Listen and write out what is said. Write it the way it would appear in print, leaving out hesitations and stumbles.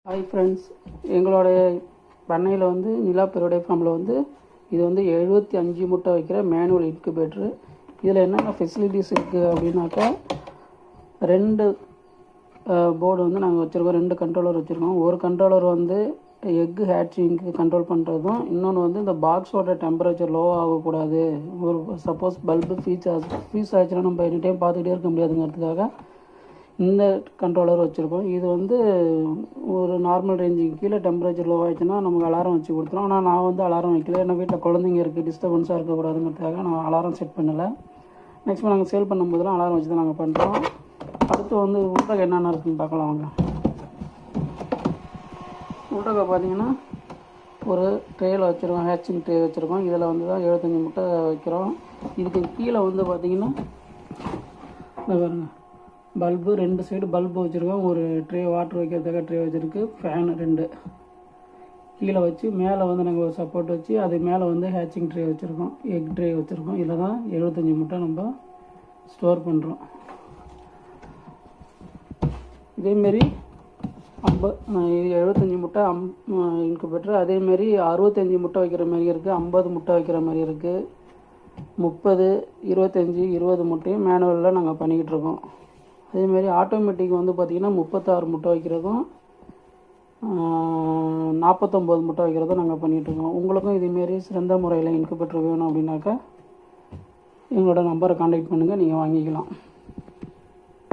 Hi friends, எங்களுடைய பண்ணையில் வந்து நிலா பெருவடை ஃபார்மில் வந்து இது வந்து 75 முட்டை வைக்கிற மேனுவல் இன்குபேட்ரு. இதில் என்னென்ன ஃபெசிலிட்டிஸ் இருக்குது அப்படின்னாக்கா, 2 போர்டு வந்து நாங்கள் வச்சுருக்கோம், 2 கண்ட்ரோலர் வச்சுருக்கோம். ஒரு கண்ட்ரோலர் வந்து எக்கு ஹேட்சிங்க்கு கண்ட்ரோல் பண்ணுறதும், இன்னொன்று வந்து இந்த பாக்ஸோட டெம்பரேச்சர் லோ ஆகக்கூடாது. ஒரு சப்போஸ் பல்பு ஃபீஸ் ஆச்சுன்னா நம்ம எனி டைம் பார்த்துக்கிட்டே இருக்க முடியாதுங்கிறதுக்காக இந்த கண்ட்ரோலர் வச்சுருக்கோம். இது வந்து ஒரு நார்மல் ரேஞ்சுக்கு கீழே டெம்பரேச்சர் லோ ஆகிடுச்சுன்னா நமக்கு அலாரம் வச்சு கொடுத்துரும். ஆனால் நான் வந்து அலாரம் வைக்கல, ஏன்னா வீட்டில் குழந்தைங்க இருக்குது, டிஸ்டர்பன்ஸாக இருக்கக்கூடாதுங்கிறதுக்காக நான் அலாரம் செட் பண்ணலை. மேக்ஸிமம் நாங்கள் சேல் பண்ணும்போதெல்லாம் அலாரம் வச்சு தான் நாங்கள் பண்ணுறோம். அடுத்து வந்து உருட்டகை என்னென்ன இருக்குதுன்னு பார்க்கலாம் வாங்க. உருட்டகை பார்த்தீங்கன்னா ஒரு ட்ரேயில் வச்சுருக்கோம், ஹேட்சிங் ட்ரே வச்சுருக்கோம். இதில் வந்து தான் 75 முட்டை வைக்கிறோம். இதுக்கு கீழே வந்து பார்த்திங்கன்னா இந்த பாருங்க, பல்பு 2 சைடு பல்பு வச்சுருக்கோம். ஒரு ட்ரே வாட்டர் வைக்கிறதுக்காக ட்ரே வச்சுருக்கு. ஃபேன் 2 கீழே வச்சு, மேலே வந்து நாங்கள் ஒரு சப்போர்ட் வச்சு அது மேலே வந்து ஹேட்சிங் ட்ரே வச்சுருக்கோம், எக் ட்ரே வச்சுருக்கோம். இதில் தான் 75 முட்டை நம்ம ஸ்டோர் பண்ணுறோம். இதேமாரி 75 முட்டை இன்குபேட்டர். அதேமாரி 65 முட்டை வைக்கிற மாதிரி இருக்குது, 50 முட்டை வைக்கிற மாதிரி இருக்குது, 30, 25, 20 முட்டையும் மேனுவலில் நாங்கள் பண்ணிக்கிட்டு இருக்கோம். அதேமாரி ஆட்டோமேட்டிக் வந்து பார்த்திங்கன்னா 36 முட்டை வைக்கிறதும் 49 முட்டை வைக்கிறதும் நாங்கள் பண்ணிகிட்ருக்கோம். உங்களுக்கும் இதேமாரி சிறந்த முறையில் இன்குபேட்டர் வேணும் அப்படின்னாக்கா எங்களோட நம்பரை கான்டாக்ட் பண்ணுங்கள், நீங்கள் வாங்கிக்கலாம்.